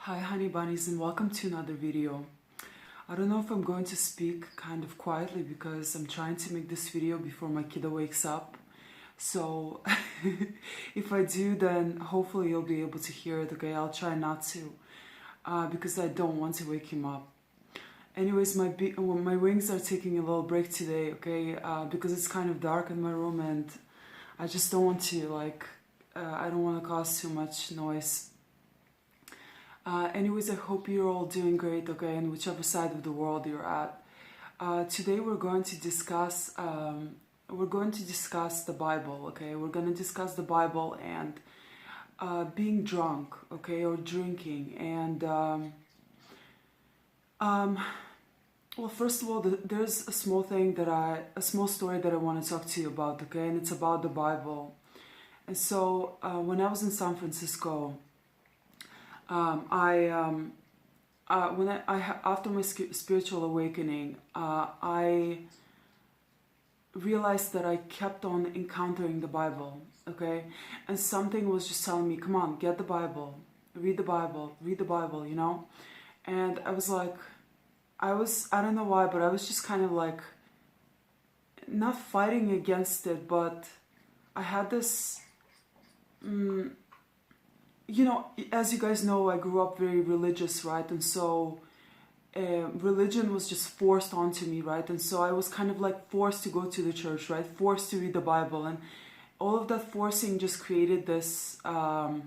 Hi honey bunnies, and welcome to another video. I don't know if I'm going to speak kind of quietly because I'm trying to make this video before my kiddo wakes up. So if I do, then hopefully you'll be able to hear it, okay? I'll try not to because I don't want to wake him up. Anyways, my wings are taking a little break today, okay? Because it's kind of dark in my room and I just don't want to I don't want to cause too much noise. Anyways, I hope you're all doing great, okay, in whichever side of the world you're at. Today we're going to discuss the Bible, okay? We're going to discuss the Bible and being drunk, okay, or drinking. And well, first of all, there's a small story that I want to talk to you about, okay, and it's about the Bible. And so when I was in San Francisco, after my spiritual awakening, I realized that I kept on encountering the Bible, okay? And something was just telling me, come on, get the Bible, read the Bible, read the Bible, you know? And I was like, I don't know why, but I was just kind of like, not fighting against it, but I had this, you know, as you guys know, I grew up very religious, right? And so religion was just forced onto me, right? And so I was kind of like forced to go to the church, right? Forced to read the Bible. And all of that forcing just created this, you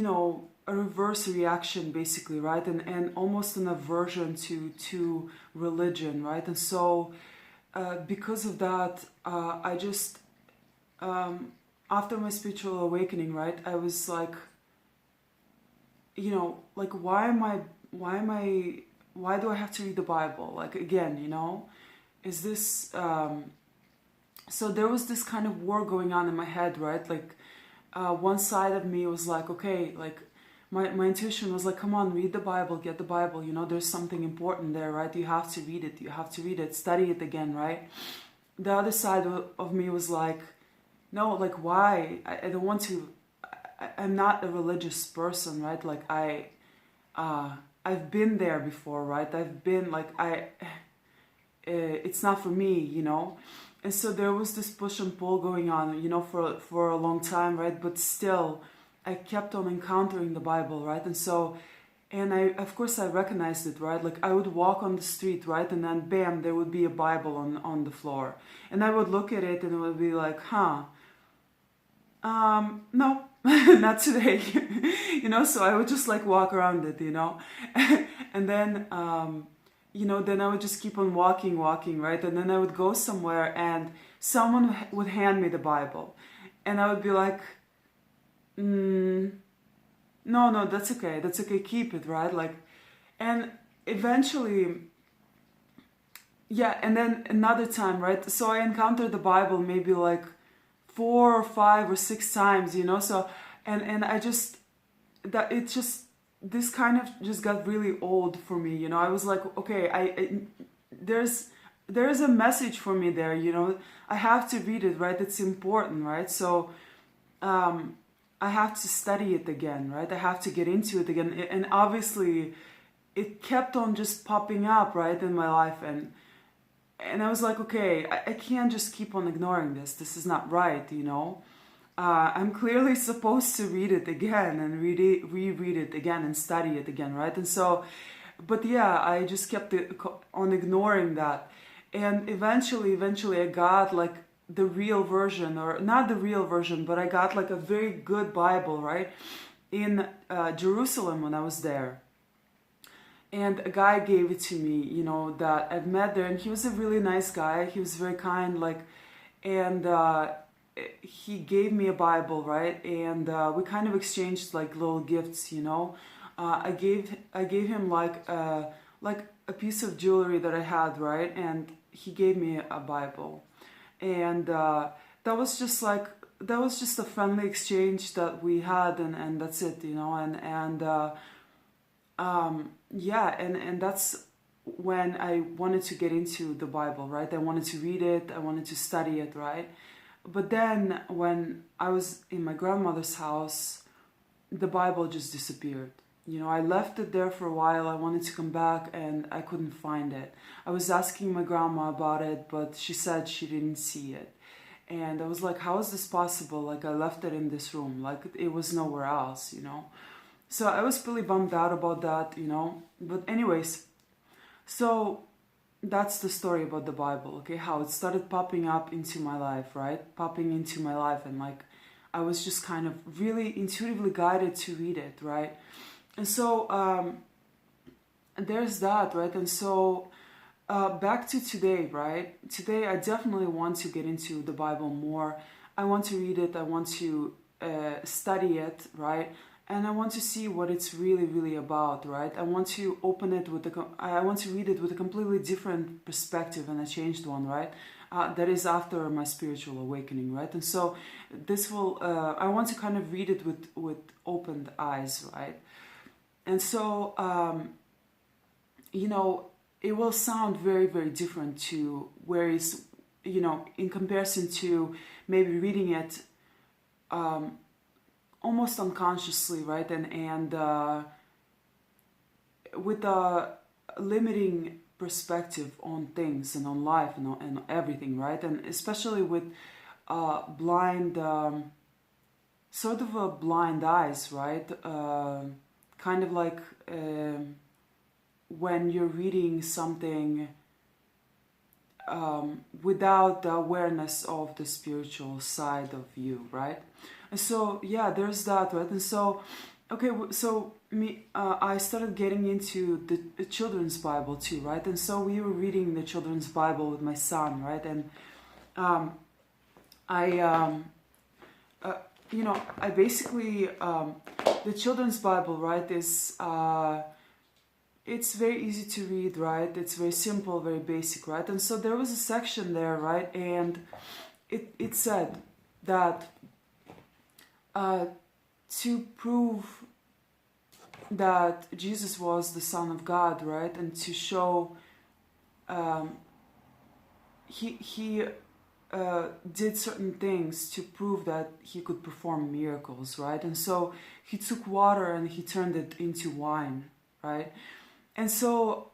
know, a reverse reaction, basically, right? And almost an aversion to religion, right? And so because of that, I just... after my spiritual awakening, right, I was like, you know, like, why do I have to read the Bible? Like, again, you know, is this, so there was this kind of war going on in my head, right? Like, one side of me was like, okay, like, my intuition was like, come on, read the Bible, get the Bible, you know, there's something important there, right? You have to read it, study it again, right? The other side of me was like, no, like, why? I don't want to, I'm not a religious person, right? Like, I've been there before, right? I've been, like, it's not for me, you know? And so there was this push and pull going on, you know, for a long time, right? But still, I kept on encountering the Bible, right? And so, and of course, I recognized it, right? Like, I would walk on the street, right? And then, bam, there would be a Bible on the floor. And I would look at it and it would be like, huh, no, not today, you know, so I would just like walk around it, you know, and then, you know, then I would just keep on walking, right, and then I would go somewhere and someone would hand me the Bible, and I would be like, no, that's okay, keep it, right, like, and eventually, yeah, and then another time, right, so I encountered the Bible maybe like 4 or 5 or 6 times, you know, so and I just, that it's just, this kind of just got really old for me, you know. I was like, okay, there's a message for me there, you know. I have to read it, right? It's important, right? So I have to study it again, right? I have to get into it again, and obviously it kept on just popping up, right, in my life, and I was like, okay, I can't just keep on ignoring this. This is not right, you know. I'm clearly supposed to read it again and reread it again and study it again, right? And so, but yeah, I just kept on ignoring that. And eventually I got like the real version, or not the real version, but I got like a very good Bible, right? In Jerusalem when I was there. And a guy gave it to me, you know, that I've met there, and he was a really nice guy. He was very kind, like, and he gave me a Bible, right? And we kind of exchanged like little gifts, you know. I gave him like a piece of jewelry that I had, right? And he gave me a Bible, and that was just a friendly exchange that we had, and that's it, you know, and yeah, and that's when I wanted to get into the Bible, right? I wanted to read it, I wanted to study it, right? But then when I was in my grandmother's house, the Bible just disappeared. I left it there for a while. I wanted to come back and I couldn't find it. I was asking my grandma about it, but she said she didn't see it. And I was like, how is this possible? Like, I left it in this room. Like, it was nowhere else. So I was really bummed out about that. But anyways, so that's the story about the Bible, okay? How it started popping up into my life, right? Popping into my life, and like I was just kind of really intuitively guided to read it, right? And so there's that, right? And so back to today, right? Today I definitely want to get into the Bible more. I want to read it. I want to study it, right? And I want to see what it's really, really about, right? I want to open it I want to read it with a completely different perspective and a changed one, right? That is after my spiritual awakening, right? And so this will, I want to kind of read it with opened eyes, right? And so, it will sound very, very different to whereas, in comparison to maybe reading it almost unconsciously, right? And with a limiting perspective on things and on life and everything, right? And especially with blind, sort of a blind eyes, right? Kind of like when you're reading something without the awareness of the spiritual side of you, right? And so, yeah, there's that, right? And so, okay, so I started getting into the children's Bible too, right? And so we were reading the children's Bible with my son, right? And I basically, the children's Bible, right, is, it's very easy to read, right? It's very simple, very basic, right? And so there was a section there, right? And it said that to prove that Jesus was the Son of God, right? And to show he did certain things to prove that he could perform miracles, right? And so he took water and he turned it into wine, right? And so,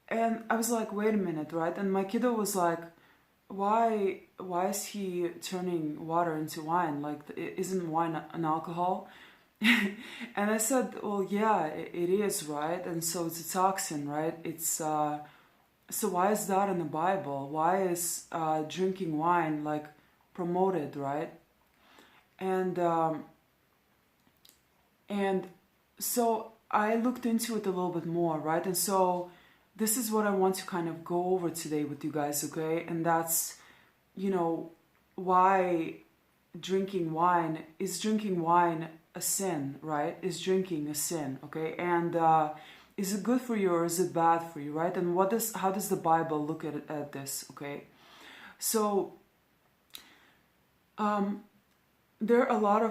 and I was like, wait a minute, right? And my kiddo was like, why is he turning water into wine? Like, isn't wine an alcohol? And I said, well, yeah, it is, right? And so it's a toxin, right? It's so why is that in the Bible? Why is drinking wine like promoted, right? And so I looked into it a little bit more, right? And so this is what I want to kind of go over today with you guys, okay? And that's, why drinking wine is a sin, right? Is drinking a sin, okay? And is it good for you or is it bad for you, right? And how does the Bible look at this, okay? So there are a lot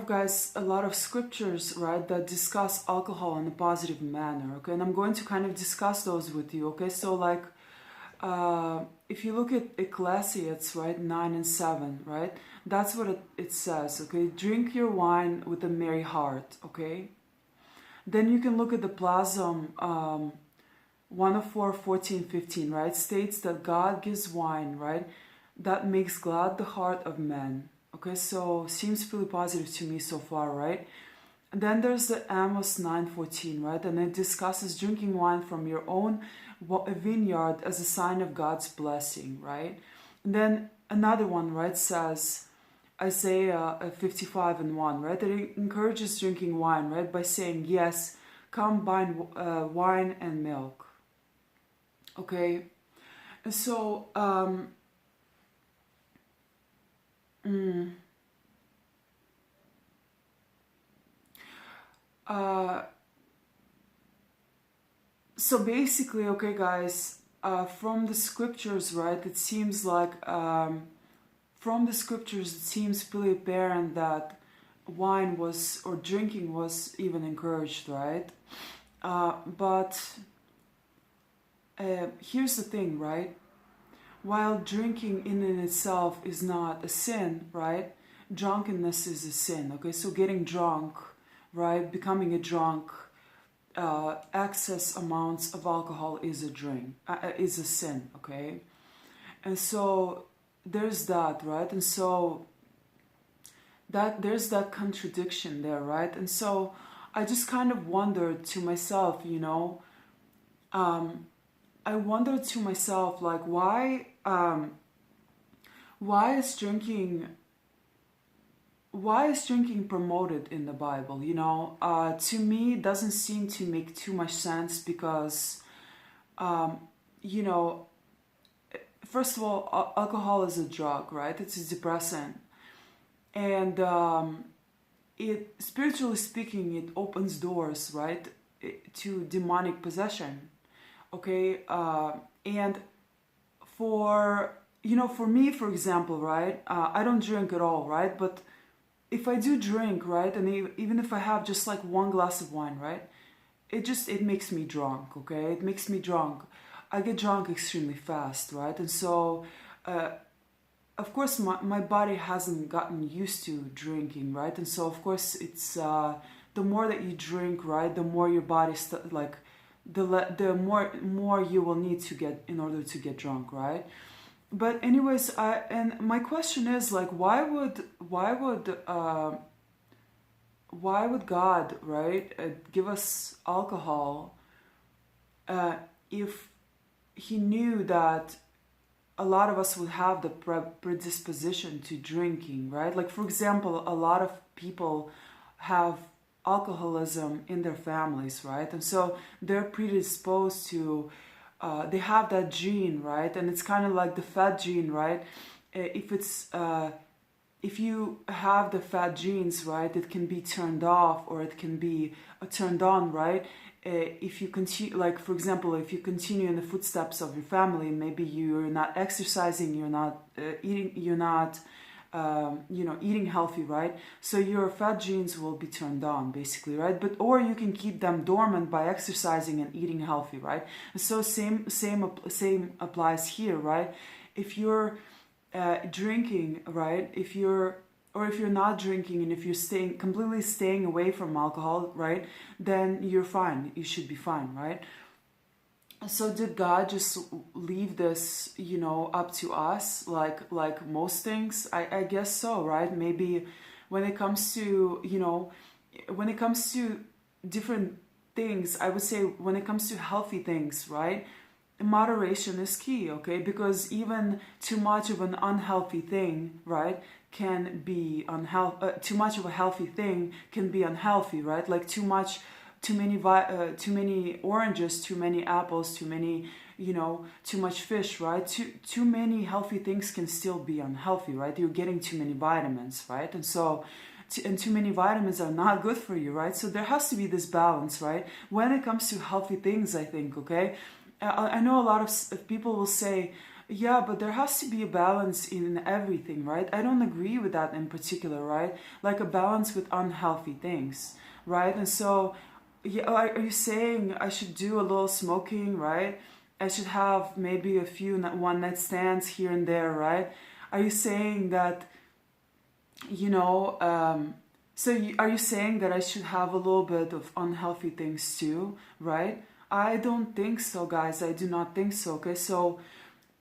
of scriptures, right, that discuss alcohol in a positive manner, okay? And I'm going to kind of discuss those with you, okay? So like, if you look at Ecclesiastes, right, 9 and 7, right, that's what it says, okay? Drink your wine with a merry heart, okay? Then you can look at the Plasm 104, 14, 15, right? States that God gives wine, right, that makes glad the heart of men. Okay, so seems pretty positive to me so far, right? And then there's the Amos 9:14, right? And it discusses drinking wine from your own vineyard as a sign of God's blessing, right? And then another one, right, says Isaiah 55 and 1, right? That it encourages drinking wine, right? By saying, yes, come buy wine and milk. Okay? And so, so basically, okay, guys, from the scriptures, right, it seems like, from the scriptures, it seems pretty apparent that wine was, or drinking was even encouraged, right? But here's the thing, right? While drinking in itself is not a sin, right? Drunkenness is a sin, okay? So getting drunk, right? Becoming a drunk, excess amounts of alcohol is is a sin, okay? And so there's that, right? And so that there's that contradiction there, right? And so I just kind of wondered to myself, I wondered to myself, like, why is drinking promoted in the Bible? To me, it doesn't seem to make too much sense because, you know, first of all, alcohol is a drug, right? It's a depressant, and it, spiritually speaking, it opens doors, right, to demonic possession. Okay, and for me, for example, right, I don't drink at all, right, but if I do drink, right, and even if I have just like one glass of wine, right, it makes me drunk, okay? It makes me drunk. I get drunk extremely fast, right? And so, of course, my body hasn't gotten used to drinking, right? And so, of course, it's the more that you drink, right, the more your body the more you will need to get in order to get drunk, right? But anyways, and my question is, like, why would God, right, give us alcohol if he knew that a lot of us would have the predisposition to drinking, right? Like, for example, a lot of people have alcoholism in their families, right? And so they're predisposed to, they have that gene, right? And it's kind of like the fat gene, right? If you have the fat genes, right, it can be turned off or it can be turned on, right? If you continue, like, for example, if you continue in the footsteps of your family, maybe you're not exercising, you're not eating, eating healthy, right? So your fat genes will be turned on, basically, right? Or you can keep them dormant by exercising and eating healthy, right? And so same applies here, right? If you're drinking, right? If you're not drinking, and if you're completely staying away from alcohol, right, then you're fine. You should be fine, right? So did God just leave this, up to us, like most things? I guess so, right? Maybe when it comes to, different things, I would say when it comes to healthy things, right? Moderation is key, okay? Because even too much of an unhealthy thing, right, can be too much of a healthy thing can be unhealthy, right? Like too many oranges, too many apples, too many, too much fish, right? Too many healthy things can still be unhealthy, right? You're getting too many vitamins, right? And so, too many vitamins are not good for you, right? So there has to be this balance, right? When it comes to healthy things, I think, okay? I know a lot of people will say, yeah, but there has to be a balance in everything, right? I don't agree with that in particular, right? Like a balance with unhealthy things, right? And so, yeah, are you saying I should do a little smoking, right? I should have maybe a few one-night stands here and there, right? Are you saying that, are you saying that I should have a little bit of unhealthy things too, right? I don't think so, guys. I do not think so, okay? So,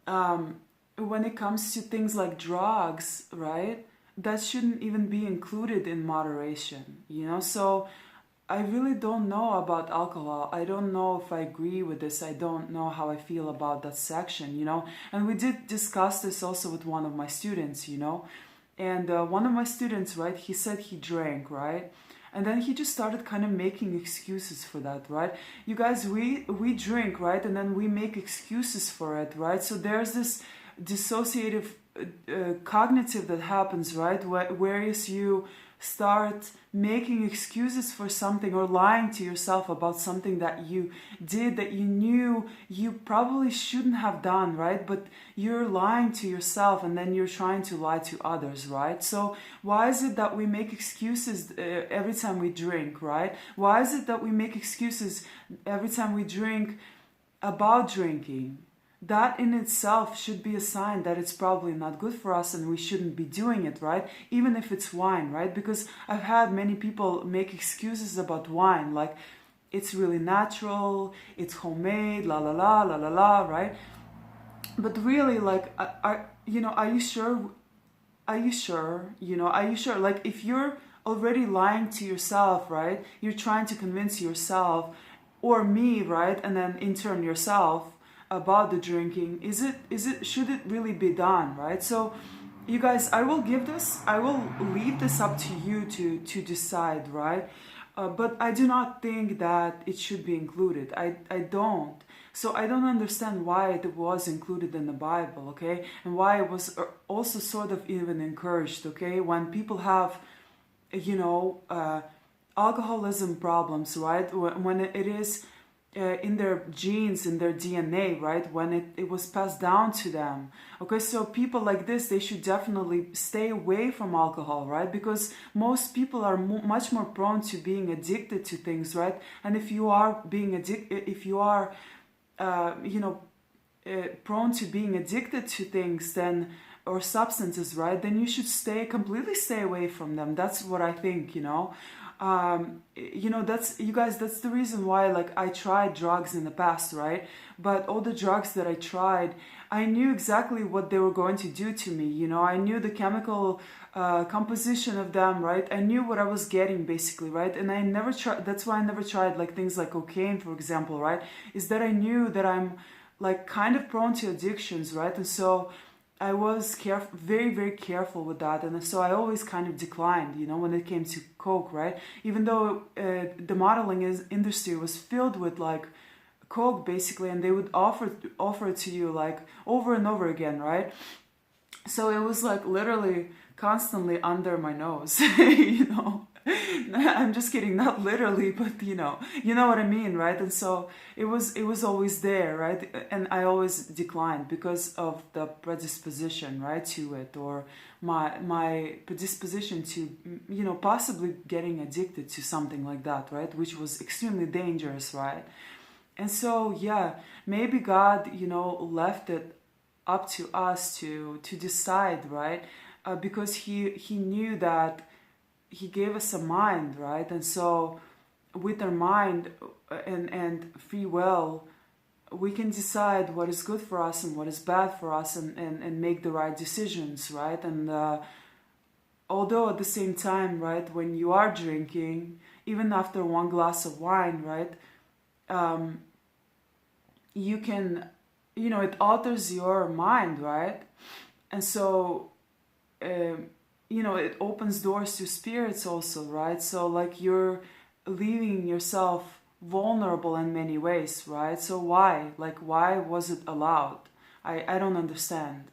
when it comes to things like drugs, right, that shouldn't even be included in moderation, So I really don't know about alcohol. I don't know if I agree with this. I don't know how I feel about that section, And we did discuss this also with one of my students, And one of my students, right, he said he drank, right? And then he just started kind of making excuses for that, right? You guys, we drink, right? And then we make excuses for it, right? So there's this dissociative cognitive that happens, right? Whereas you start making excuses for something or lying to yourself about something that you did that you knew you probably shouldn't have done, right? But you're lying to yourself and then you're trying to lie to others, right? So why is it that we make excuses every time we drink, right? Why is it that we make excuses every time we drink about drinking? That in itself should be a sign that it's probably not good for us and we shouldn't be doing it, right? Even if it's wine, right? Because I've had many people make excuses about wine, like it's really natural, it's homemade, la la la la la la, right? But really, like, are you sure? Are you sure? Are you sure? Like, if you're already lying to yourself, right? You're trying to convince yourself or me, right? And then in turn yourself about the drinking. Should it really be done, right? So, you guys, I will leave this up to you to decide, right? But I do not think that it should be included. I don't. So I don't understand why it was included in the Bible, okay? And why it was also sort of even encouraged, okay? When people have, alcoholism problems, right? When it is in their genes, in their DNA, right? When it was passed down to them. Okay, so people like this, they should definitely stay away from alcohol, right? Because most people are much more prone to being addicted to things, right? And if you are prone to being addicted to things, then or substances, right? Then you should completely stay away from them. That's what I think, that's, you guys, that's the reason why, like, I tried drugs in the past, right? But all the drugs that I tried, I knew exactly what they were going to do to me. I knew the chemical composition of them, right? I knew what I was getting, basically, right? And I never tried, that's why I never tried, like, things like cocaine, for example, right? Is that I knew that I'm, like, kind of prone to addictions, right? And so I was very, very careful with that. And so I always kind of declined, when it came to Coke, right? Even though the modeling industry was filled with, like, Coke, basically, and they would offer it to you, like, over and over again, right? So it was, like, literally constantly under my nose, I'm just kidding, not literally, but you know what I mean, right? And so it was always there, right? And I always declined because of the predisposition, right, to it, or my predisposition to possibly getting addicted to something like that, right? Which was extremely dangerous, right? And so maybe God left it up to us to decide, right? Because he knew that he gave us a mind, right? And so with our mind and free will, we can decide what is good for us and what is bad for us, and make the right decisions, right? And although at the same time, right, when you are drinking, even after one glass of wine, right, you can, it alters your mind, right? And so it opens doors to spirits also, right? So, like, you're leaving yourself vulnerable in many ways, right? So why was it allowed? I don't understand,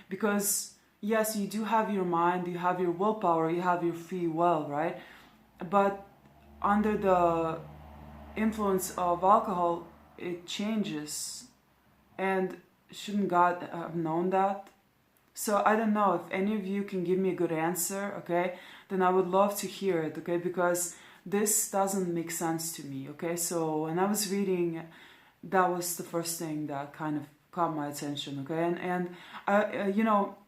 because yes, you do have your mind, you have your willpower, you have your free will, right? But under the influence of alcohol, it changes. And shouldn't God have known that? So I don't know if any of you can give me a good answer, okay? Then I would love to hear it, okay? Because this doesn't make sense to me, okay? So when I was reading, that was the first thing that kind of caught my attention, okay? And I,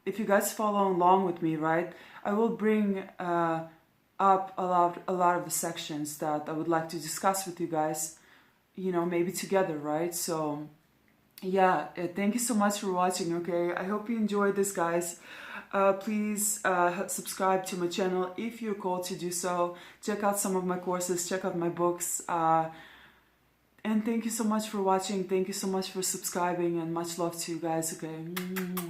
if you guys follow along with me, right, I will bring up a lot of the sections that I would like to discuss with you guys, maybe together, right? So thank you so much for watching, okay? I hope you enjoyed this, guys. Please subscribe to my channel if you're called to do so. Check out some of my courses, check out my books. And thank you so much for watching. Thank you so much for subscribing, and much love to you guys, okay?